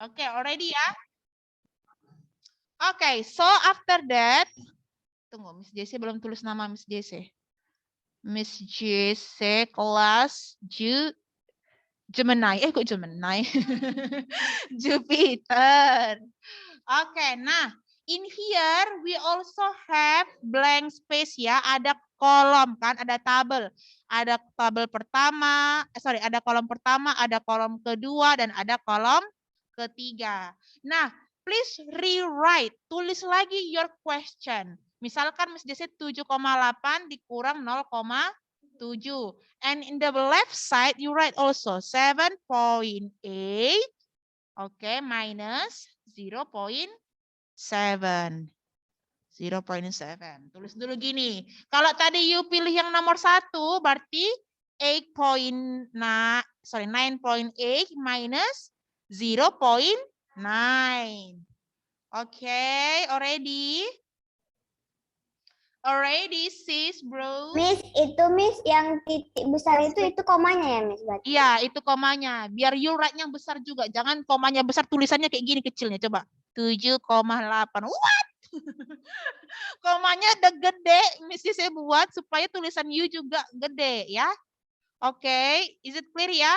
Oke, already ya? Oke, so after that, tunggu, Miss JC belum tulis nama Miss JC. Miss JC kelas Gemini. Kok Gemini? Jupiter. Oke, nah in here we also have blank space ya. Ada kolom kan, ada tabel. Ada tabel pertama, ada kolom pertama, ada kolom kedua, dan ada kolom ketiga. Nah, please rewrite, tulis lagi your question. Misalkan Miss Jesse 7,8 dikurang 0,7. And in the left side you write also 7.8. Okay, minus 0.7. 0.7. Tulis dulu gini. Kalau tadi you pilih yang nomor 1, berarti 9.8 minus 0.9. Okay, already? Already, sis, bro? Miss, itu Miss yang titik besar itu komanya ya, Miss? Iya, itu komanya. Biar you write-nya besar juga. Jangan komanya besar, tulisannya kayak gini kecilnya. Coba. 7,8. What? Komanya udah gede. Mesti saya buat supaya tulisan you juga gede ya. Oke, is it clear ya?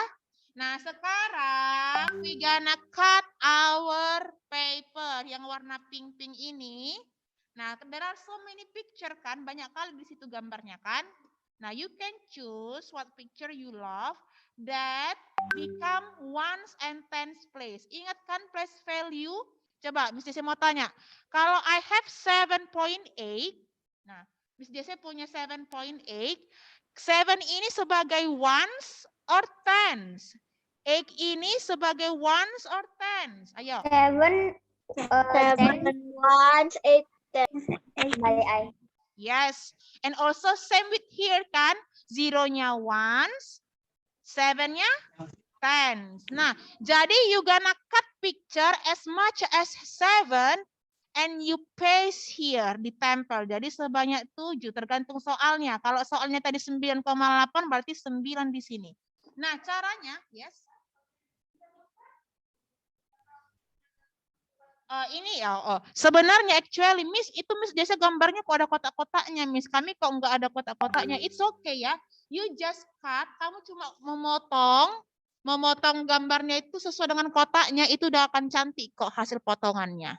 Nah, sekarang we gonna cut our paper yang warna pink-pink ini. Nah, there are so many picture kan, banyak kali di situ gambarnya kan. Nah, you can choose what picture you love that become ones and tens place. Ingat kan place value? Coba, Miss Jesse mau tanya. Kalau I have 7.8, nah, Miss Jesse punya 7.8, 7 ini sebagai ones or tens? 8 ini sebagai ones or tens? Ayo. 7 ones, 8 tens. Yes. And also same with here kan? 0-nya ones, 7-nya tens. Nah, jadi you gonna cut picture as much as 7 and you paste here, ditempel. Jadi sebanyak 7, tergantung soalnya. Kalau soalnya tadi 9,8 berarti 9 di sini. Nah, caranya, yes. Ini ya, sebenarnya actually Miss, itu Miss biasa gambarnya kok ada kotak-kotaknya Miss. Kami kok nggak ada kotak-kotaknya. It's okay ya. You just cut, kamu cuma memotong gambarnya itu sesuai dengan kotaknya, itu udah akan cantik kok hasil potongannya.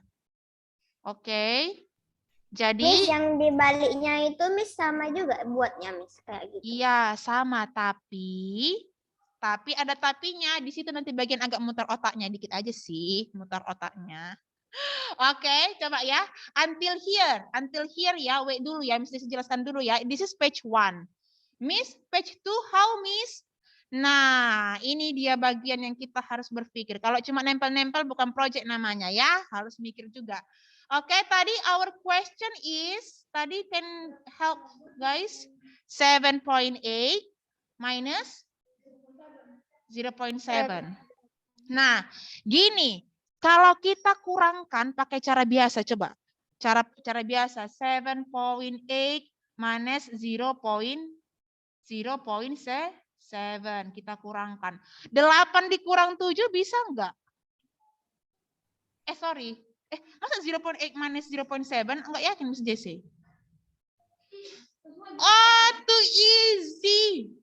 Oke. Jadi Miss, yang di baliknya itu Miss sama juga buatnya Miss kayak gitu. Iya, sama, tapi ada tapinya. Di situ nanti bagian agak muter otaknya dikit aja sih, muter otaknya. Oke, coba ya. Until here ya. Wait dulu ya, Miss jelaskan dulu ya. This is page 1. Miss, page 2 how Miss? Nah, ini dia bagian yang kita harus berpikir. Kalau cuma nempel-nempel bukan project namanya ya, harus mikir juga. Oke, tadi our question is, tadi can help guys, 7.8 minus 0.7. Nah, gini, kalau kita kurangkan pakai cara biasa, coba. Cara biasa, 7.8 minus 0.7. Kita kurangkan. 8 dikurang 7 bisa enggak? Sorry. Masa 0.8 minus 0.7? Enggak yakin, Miss JC. Oh, too easy.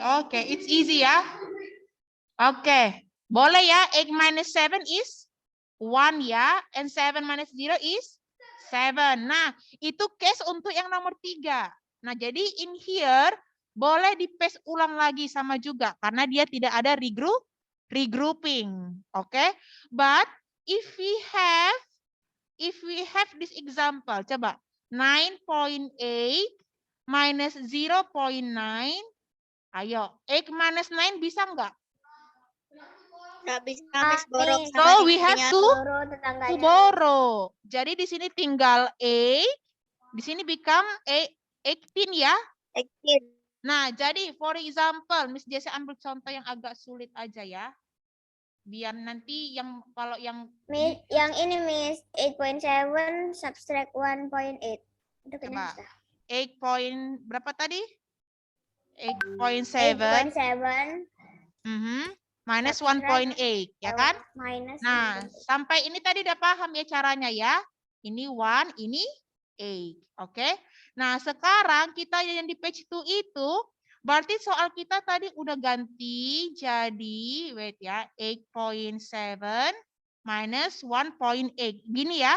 Oke, it's easy ya. Oke, boleh ya. 8 minus 7 is 1 ya, and 7 minus 0 is 7. Nah, itu case untuk yang nomor 3. Nah, jadi in here boleh di paste ulang lagi sama juga karena dia tidak ada regrouping. Oke? But if we have this example, coba 9.8 minus 0.9. Ayo, 8 minus 9 bisa enggak? Nggak bisa Miss, borrow. So we have to borrow. Jadi di sini tinggal 8, di sini become 18 ya. 18. Nah, jadi for example, Miss Jesse ambil contoh yang agak sulit aja ya. Biar nanti yang kalau yang Miss, yang ini Miss 8.7 subtract 1.8. Itu coba. bisa. 8 point berapa tadi? 8.7 8.7 minus subtract 1.8, ya kan? minus Nah, 1.8. sampai ini tadi udah paham ya caranya ya. Ini 1, ini 8. Oke. Nah, sekarang kita yang di page 2 itu berarti soal kita tadi udah ganti jadi wait ya, 8.7 minus 1.8. Gini ya.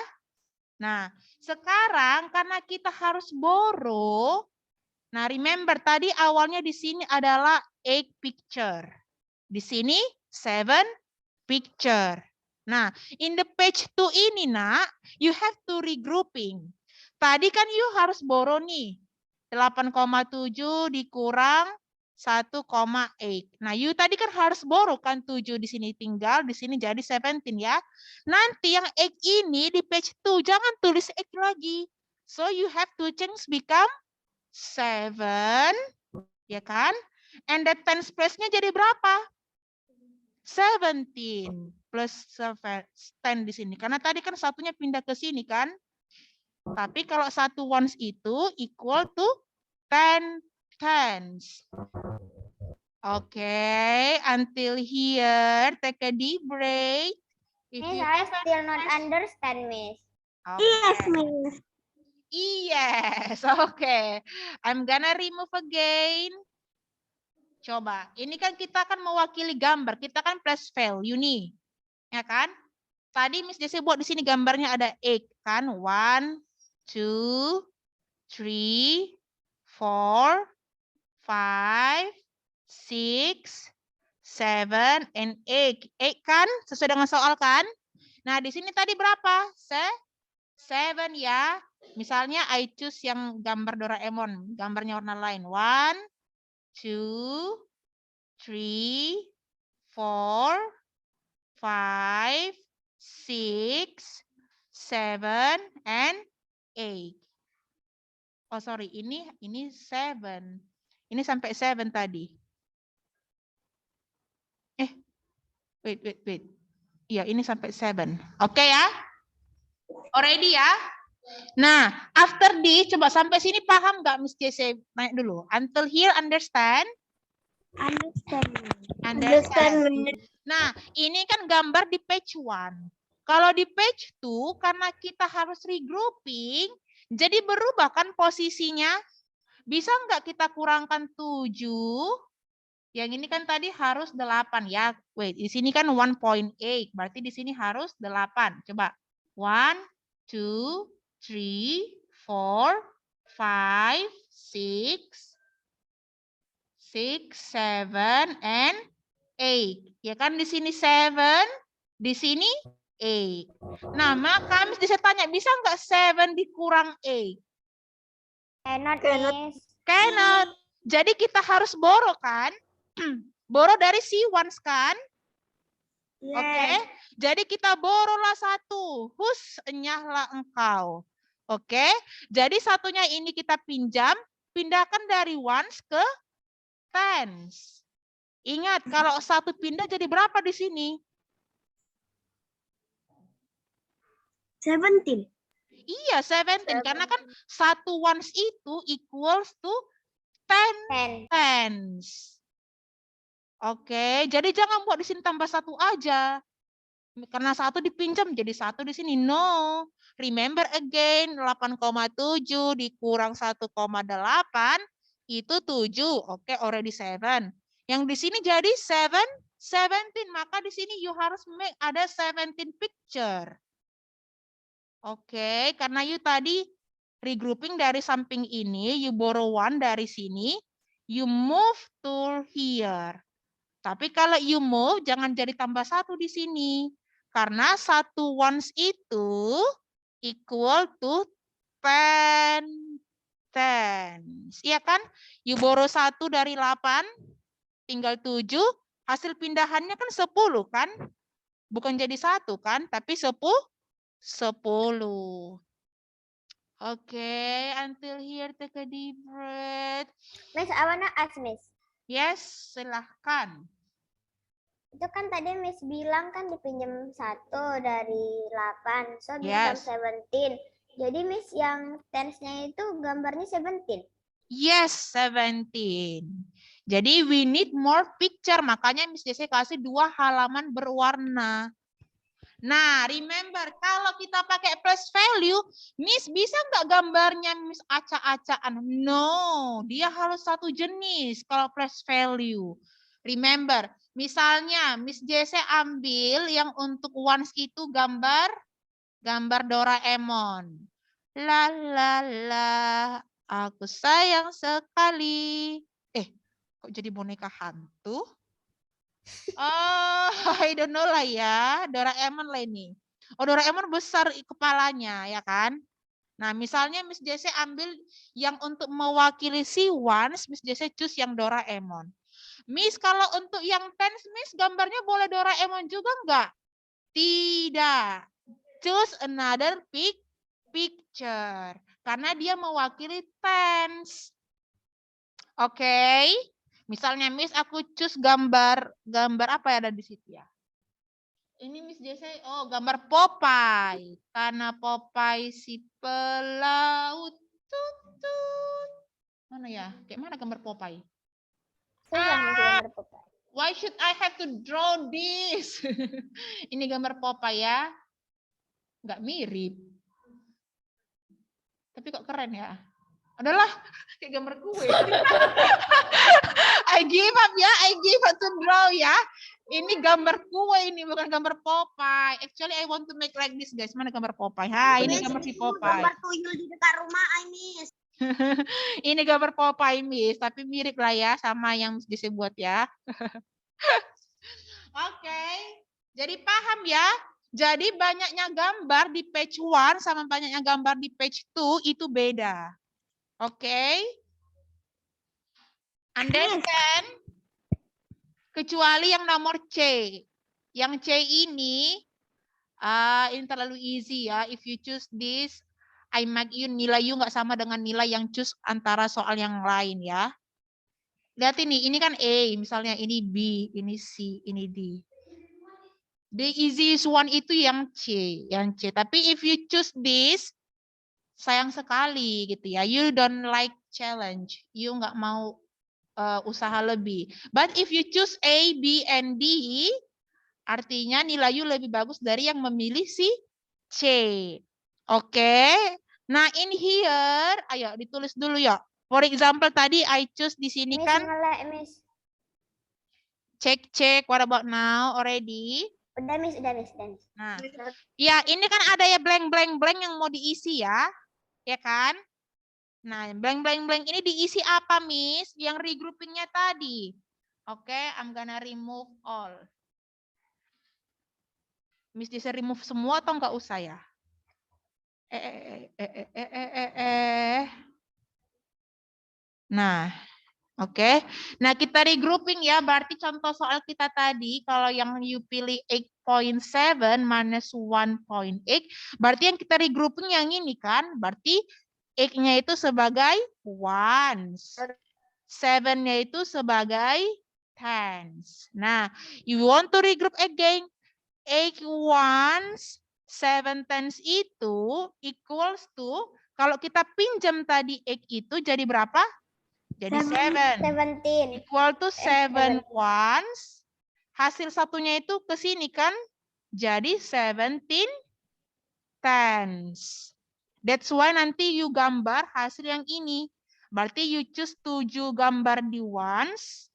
Nah, sekarang karena kita harus borrow. Nah, remember tadi awalnya di sini adalah 8 picture. Di sini 7 picture. Nah, in the page 2 ini, Nak, you have to regrouping. Tadi kan you harus borrow nih. 8,7 dikurang 1,8. Nah, you tadi kan harus borrow kan 7 di sini tinggal, di sini jadi 17 ya. Nanti yang 8 ini di page 2 jangan tulis 8 lagi. So you have to change become 7, ya kan? And the tens place-nya jadi berapa? 17 plus 10 di sini. Karena tadi kan satunya pindah ke sini kan. Tapi kalau satu ones itu equal to 10 tens. Oke, until here, take a deep break. If Miss, you I have still not understand, Miss. Yes, okay. Miss. Yes, okay. I'm gonna remove again. Coba, ini kan kita kan mewakili gambar, kita kan plus value nih, ya kan? Tadi Miss Jessie buat di sini gambarnya ada 8 kan, 1, 2, 3, 4, 5, 6, 7, and 8. 8 kan, sesuai dengan soal kan? Nah di sini tadi berapa? 7 ya. Misalnya I choose yang gambar Doraemon, gambarnya warna lain. 1, 2, 3, 4, 5, 6, 7, and 8. Oh sorry, ini 7. Ini sampai 7 tadi. Wait. Iya, ini sampai 7. Oke ya? Already ya? Nah, after this, coba sampai sini paham nggak Miss JC? Naik dulu. Until here, understand? Understand. Nah, ini kan gambar di page 1. Kalau di page 2, karena kita harus regrouping, jadi berubah kan posisinya. Bisa nggak kita kurangkan 7? Yang ini kan tadi harus 8 ya. Wait, di sini kan 1.8. Berarti di sini harus 8. Coba. 1, 2, 3, 4, 5, 6, 7, and 8. Ya kan di sini 7, di sini 8. Nah, maka Miss bisa tanya, bisa nggak 7 dikurang 8? Cannot, Cannot. Miss. Cannot. Jadi kita harus borrow kan? Borrow dari si ones kan? Yes. Oke. Jadi kita borrow-lah satu. Hus, enyahlah engkau. Oke. Jadi satunya ini kita pinjam, pindahkan dari ones ke tens. Ingat, kalau satu pindah jadi berapa di sini? 17. Iya, 17. Karena kan satu ones itu equals to 10 10. tens. Oke, jadi jangan buat di sini tambah 1 aja. Karena 1 dipinjam jadi 1 di sini. No. Remember again, 8,7 dikurang 1,8 itu 7. Oke, already 7. Yang di sini jadi 17. Maka di sini you harus make ada 17 picture. Oke, karena you tadi regrouping dari samping ini, you borrow 1 dari sini, you move to here. Tapi kalau you move, jangan jadi tambah 1 di sini. Karena 1 ones itu equal to 10 tens. Iya kan? You borrow 1 dari 8, tinggal 7. Hasil pindahannya kan 10 kan? Bukan jadi 1 kan? Tapi 10. Oke, until here take a deep breath. Miss, I wanna ask, Miss. Yes, silahkan. Itu kan tadi Miss bilang kan dipinjam 1 dari 8. So, Yes. become 17. Jadi Miss yang tensnya itu gambarnya 17. Yes, 17. Jadi we need more picture. Makanya Miss Jesse kasih 2 halaman berwarna. Nah, remember kalau kita pakai plus value, Miss bisa nggak gambarnya Miss acak-acakan? No, dia harus satu jenis kalau plus value. Remember, misalnya Miss Jesse ambil yang untuk ones itu gambar Doraemon. La la la, aku sayang sekali. Kok jadi boneka hantu? Oh, I don't know lah ya. Doraemon lah ini. Oh, Doraemon besar kepalanya, ya kan? Nah, misalnya Miss Jesse ambil yang untuk mewakili si Ones, Miss Jesse choose yang Doraemon. Miss, kalau untuk yang Tens, Miss, gambarnya boleh Doraemon juga enggak? Tidak. Choose another picture. Karena dia mewakili Tens. Oke. Misalnya Miss, aku choose gambar apa ya ada di situ ya? Ini Miss Jesse, oh gambar Popeye. Karena Popeye si pelaut. Tutut. Mana ya? Kayak mana gambar Popeye? Susah Miss gambar Popeye. Why should I have to draw this? Ini gambar Popeye ya. Nggak mirip. Tapi kok keren ya. Adalah kayak gambar kue. I give up ya, I give up to draw ya. Ini gambar kue ini bukan gambar Popeye. Actually I want to make like this guys. Mana gambar Popeye? Ha, ini gambar si Popeye. Gambar tuyul di dekat rumah Miss. Ini gambar Popeye Miss, tapi mirip lah ya sama yang Jesse buat ya. Oke. Jadi paham ya? Jadi banyaknya gambar di page 1 sama banyaknya gambar di page 2 itu beda. Oke? Understand? Kecuali yang nomor C. Yang C ini terlalu easy ya. If you choose this, I make you nilai you nggak sama dengan nilai yang choose antara soal yang lain ya. Lihat ini kan A, misalnya ini B, ini C, ini D. The easiest one itu yang C, Tapi if you choose this, sayang sekali gitu ya. You don't like challenge. You nggak mau usaha lebih. But if you choose A, B, and D, artinya nilai you lebih bagus dari yang memilih si C. Oke. Nah, in here, ayo ditulis dulu ya. For example, tadi I choose di sini Miss, kan. ngelek, Miss. Cek. What about now? Already? Udah, Miss. Nah, ya ini kan ada ya blank yang mau diisi ya. Ya kan? Nah, blank ini diisi apa, Miss? Yang regroupingnya tadi. Oke, I'm gonna remove all. Miss bisa remove semua atau enggak usah ya? Nah, oke. Nah, kita regrouping ya. Berarti contoh soal kita tadi, kalau yang you pilih 8.7 minus 1.8, berarti yang kita regrouping yang ini kan? Berarti 8-nya itu sebagai ones. 7-nya itu sebagai tens. Nah, you want to regroup again. 8 ones, 7 tens itu equals to, kalau kita pinjam tadi 8 itu jadi berapa? Jadi 7. 17. Equal to 7 ones. Hasil satunya itu ke sini kan? Jadi 17 tens. That's why nanti you gambar hasil yang ini. Berarti you choose 7 gambar di ones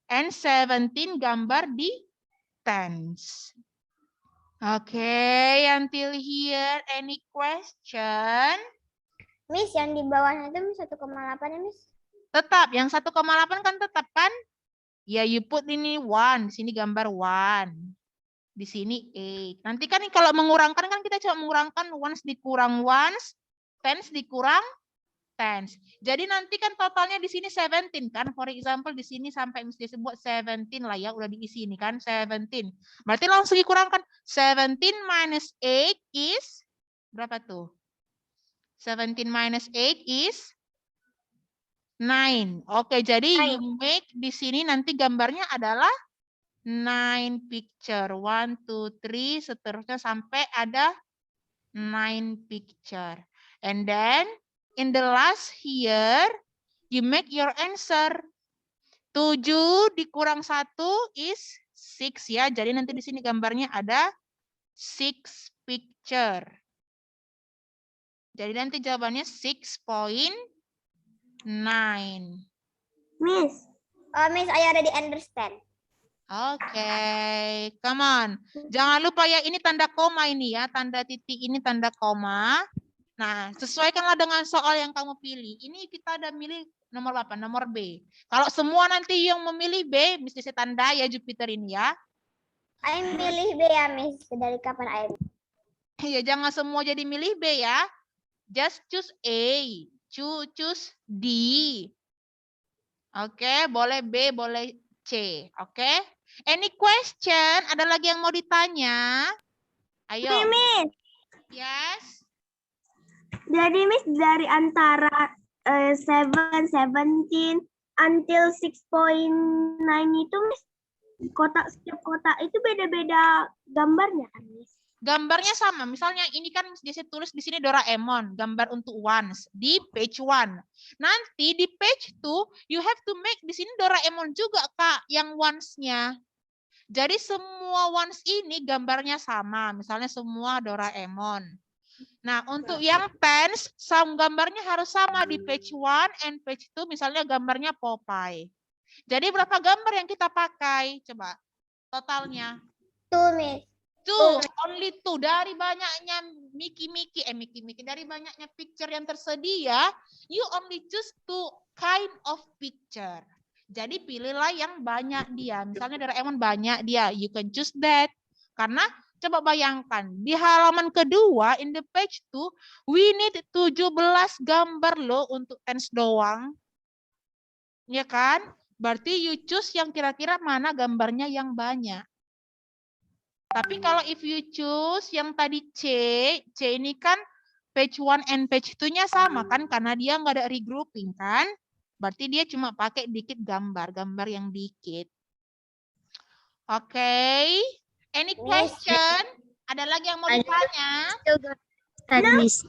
and 17 gambar di tens. Okay, until here, any question? Miss, yang di bawahnya itu 1,8 ya, Miss? Tetap, yang 1,8 kan tetap kan? Ya, you put ini 1, di sini gambar 1. Di sini 8. Nanti kan kalau mengurangkan kan kita coba mengurangkan ones dikurang ones, tens dikurang tens. Jadi nanti kan totalnya di sini 17 kan. For example di sini sampai mesti disebut 17 lah ya, udah diisi ini kan 17. Berarti langsung dikurangkan 17 minus 8 is berapa tuh? 17 minus 8 is 9. Oke, jadi you make di sini nanti gambarnya adalah 9 picture. 1, 2, 3, seterusnya sampai ada 9 picture. And then in the last here, You make your answer. 7 dikurang 1 is 6 ya. Jadi nanti di sini gambarnya ada 6 picture. Jadi nanti jawabannya 6.9. Miss. Oh, Miss, I already understand. Oke, come on. Jangan lupa ya, ini tanda koma ini ya. Tanda titik ini tanda koma. Nah, sesuaikanlah dengan soal yang kamu pilih. Ini kita ada milih nomor 8, nomor B. Kalau semua nanti yang memilih B, mesti saya tanda ya Jupiter ini ya. I milih B ya, Miss. Dari kapan I? Ya, jangan semua jadi milih B ya. Just choose A. Choose D. Oke, boleh B, boleh C. Oke. Any question? Ada lagi yang mau ditanya? Ayo. Miss. Yes. Jadi Miss dari antara 7, 17 until 6.9 itu Miss, setiap kotak itu beda-beda gambarnya kan Miss? Gambarnya sama. Misalnya ini kan saya tulis di sini Doraemon, gambar untuk ones di page 1. Nanti di page 2 you have to make di sini Doraemon juga Kak yang ones-nya. Jadi semua ones ini gambarnya sama. Misalnya semua Doraemon. Nah, untuk yang pens, gambarnya harus sama di page 1 and page 2. Misalnya gambarnya Popeye. Jadi berapa gambar yang kita pakai? Coba totalnya. 2 Miss. 2, only 2. Dari banyaknya Mickey, dari banyaknya picture yang tersedia, you only choose 2 kind of picture. Jadi pilihlah yang banyak dia. Misalnya Doraemon banyak dia, you can choose that. Karena coba bayangkan, di halaman kedua, in the page 2, we need 17 gambar loh untuk tens doang. Ya kan? Berarti you choose yang kira-kira mana gambarnya yang banyak. Tapi kalau if you choose yang tadi C ini kan page 1 and page 2-nya sama kan, karena dia nggak ada regrouping kan. Berarti dia cuma pakai dikit gambar yang dikit. Oke. Any question? Ada lagi yang mau ditanya? Miss.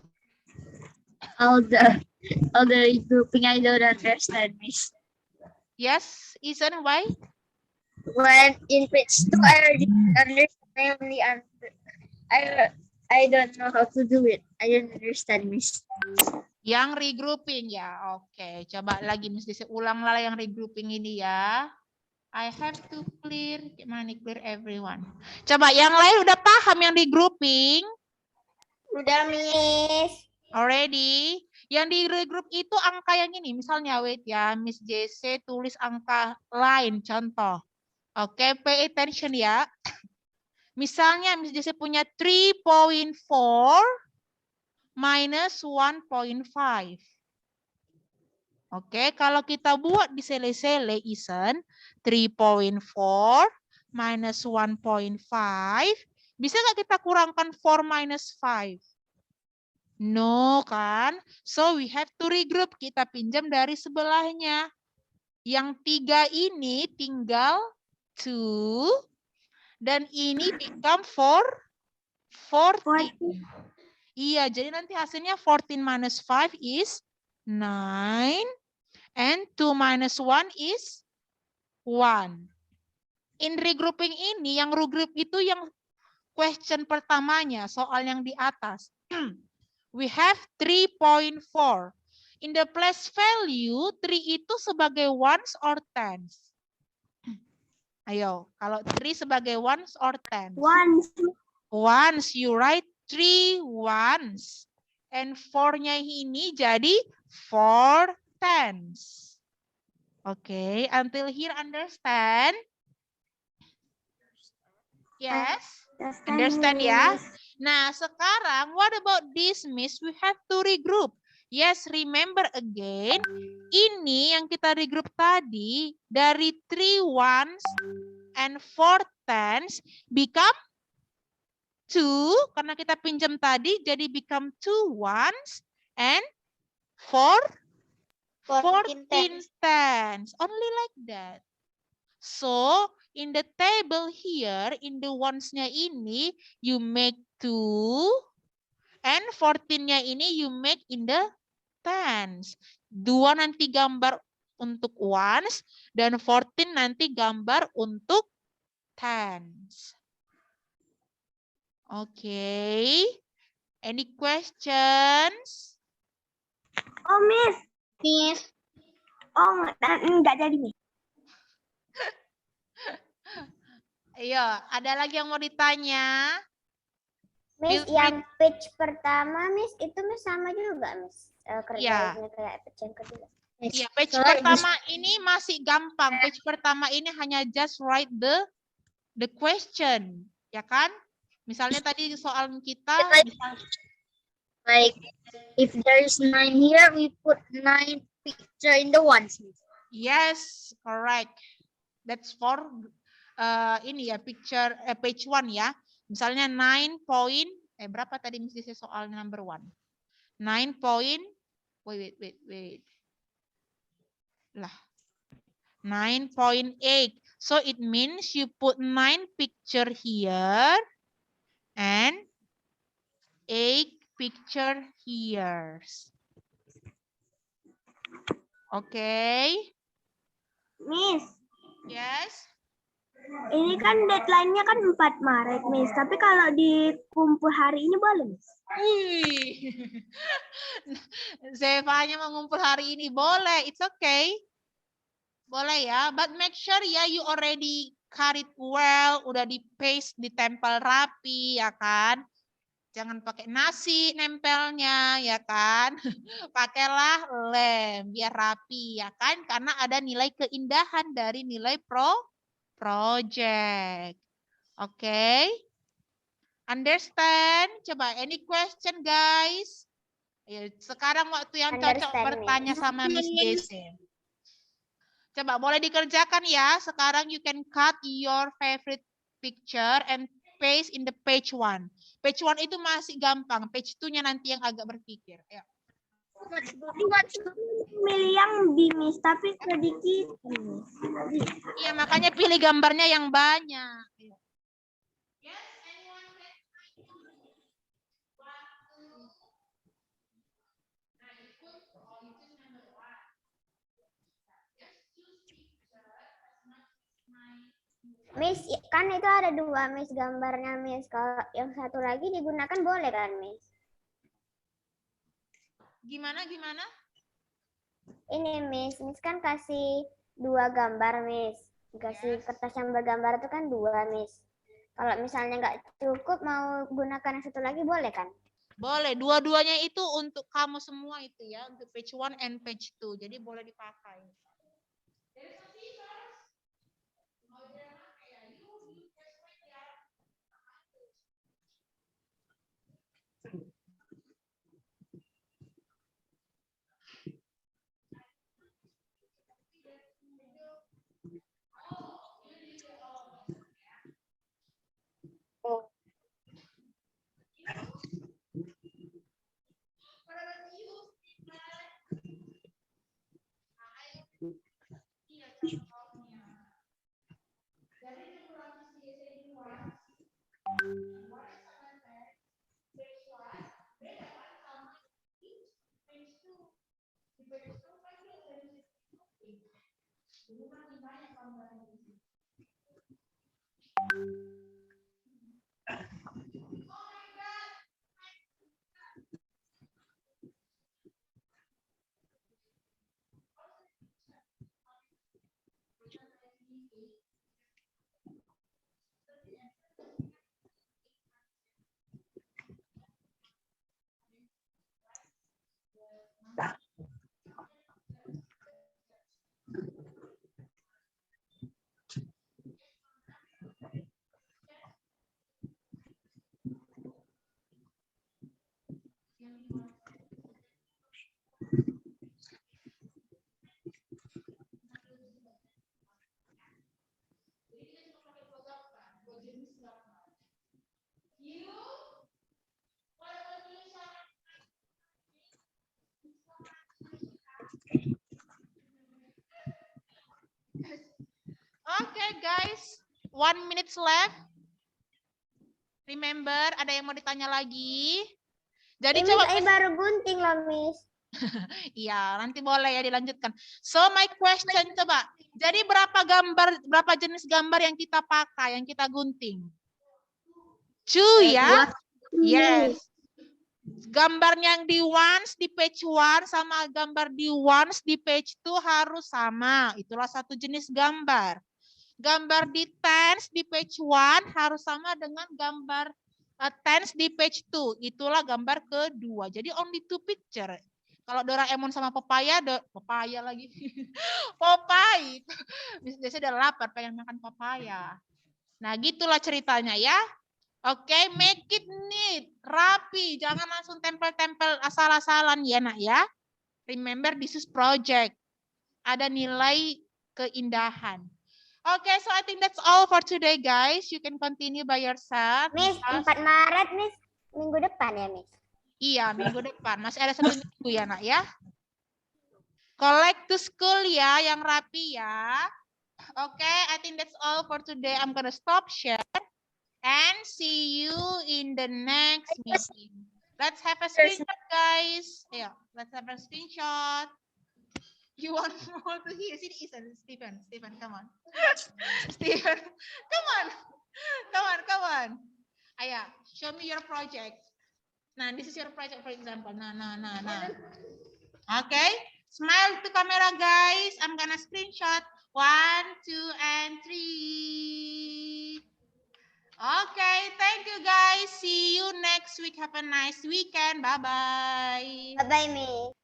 All the regrouping I don't understand, Miss. Yes, Ethan, why? When in page 2 I already understand. I don't know how to do it. I don't understand, Miss. Yang regrouping ya. Oke, coba lagi mesti ulang lah yang regrouping ini ya. I have to clear, gimana nih clear everyone. Coba yang lain udah paham yang regrouping? Udah Miss. Already. Yang di regroup itu angka yang ini. Misalnya wait ya, Miss JC tulis angka lain contoh. Oke, pay attention ya. Misalnya Miss JC punya 3.4 minus 1.5. Oke, kalau kita buat di sele-sele, Isen, 3.4 minus 1.5, bisa nggak kita kurangkan 4 minus 5? No, kan? So, we have to regroup. Kita pinjam dari sebelahnya. Yang 3 ini tinggal 2, dan ini become 14. Iya, jadi nanti hasilnya 14 minus 5 is 9. And 2 minus 1 is 1. In regrouping ini, yang regroup itu yang question pertamanya, soal yang di atas. We have 3.4. In the place value, 3 itu sebagai ones or tens? Ayo, kalau 3 sebagai ones or tens? Ones, you write 3 ones. And 4-nya ini jadi 4 tens. Oke, until here understand? Yes? Understand ya? Nah, sekarang what about this, Miss? We have to regroup. Yes, remember again. Ini yang kita regroup tadi dari 3 ones and 4 tens become 2 karena kita pinjam tadi jadi become 2 ones and 14 tens. Only like that. So, in the table here, in the ones-nya ini, you make 2, and 14-nya ini you make in the tens. 2 nanti gambar untuk ones, dan 14 nanti gambar untuk tens. Oke. Any questions? Oh, Miss. Oh, enggak jadi, Miss. Ayo, ada lagi yang mau ditanya? Miss, Feel free. yang page pertama, Miss, itu Miss sama juga, Miss. Iya. Kerjanya kayak page yang kedua. Iya, page So, pertama ini masih gampang. Page pertama ini hanya just write the question, ya kan? Misalnya tadi soal kita, like if there's 9 here, we put 9 picture in the ones. yes, correct. That's for ini ya picture page 1 ya. Misalnya 9 point berapa tadi mesti soal number 1? 9 point wait. Lah. 9.8. So it means you put 9 picture here and 8 picture here. Okay. Miss, Yes. ini kan deadline-nya kan 4 Maret, Miss. Tapi kalau dikumpul hari ini boleh, Miss? Wih. Zevanya mengumpul hari ini boleh. It's okay. Boleh ya, but make sure ya you already cut it well, udah di paste, ditempel rapi ya kan. Jangan pakai nasi nempelnya ya kan. Pakailah lem biar rapi ya kan, karena ada nilai keindahan dari nilai project. Oke. Understand? Coba any question guys? Ya, sekarang waktu yang cocok bertanya sama Miss Desi. Coba boleh dikerjakan ya. Sekarang you can cut your favorite picture and paste in the page 1. Page 1 itu masih gampang. Page 2-nya nanti yang agak berpikir. Ayo. Milih yang B, Miss, tapi sedikit. Iya, makanya pilih gambarnya yang banyak. Yes, anyone can... Miss, kan itu ada 2, Miss, gambarnya, Miss. Kalau yang satu lagi digunakan boleh kan, Miss? Gimana? Ini, Miss kan kasih 2 gambar, Miss. Kasih kertas yang bergambar itu kan 2, Miss. Kalau misalnya nggak cukup, mau gunakan yang satu lagi, boleh kan? Boleh, dua-duanya itu untuk kamu semua itu ya, untuk page 1 and page 2. Jadi boleh dipakai. Okay, guys. 1 minute left. Remember, ada yang mau ditanya lagi? Jadi Miss, coba baru gunting loh, Miss. Iya, nanti boleh ya dilanjutkan. So my question coba. Jadi berapa jenis gambar yang kita pakai, yang kita gunting? Two ya? Yes. Gambar yang di once di page 1 sama gambar di once di page 2 harus sama. Itulah satu jenis gambar. Gambar di tens di page 1 harus sama dengan gambar tens di page 2. Itulah gambar kedua. Jadi only two picture. Kalau Doraemon sama papaya lagi. Popeye. Biasanya udah lapar pengen makan papaya. Nah, gitulah ceritanya ya. Oke, make it neat, rapi. Jangan langsung tempel-tempel asal-asalan ya, Nak ya. Remember this is project. Ada nilai keindahan. Oke, so I think that's all for today, guys. You can continue by yourself. Miss, 4 Maret, Miss. Minggu depan ya, Miss? Iya, minggu depan. Masih ada 1 minggu ya, Nak ya. Collect to school ya, yang rapi ya. Oke, I think that's all for today. I'm gonna stop share. And see you in the next meeting. Let's have a screenshot, guys. Yeah, let's have a screenshot. You want more to hear? Sini, Stephen, come on. Stephen, come on. Aya, show me your project. Nah, this is your project, for example. Nah. Okay, smile to camera, guys. I'm gonna screenshot. 1, 2, and 3. Okay, thank you guys. See you next week. Have a nice weekend. Bye-bye. Bye-bye, Miss.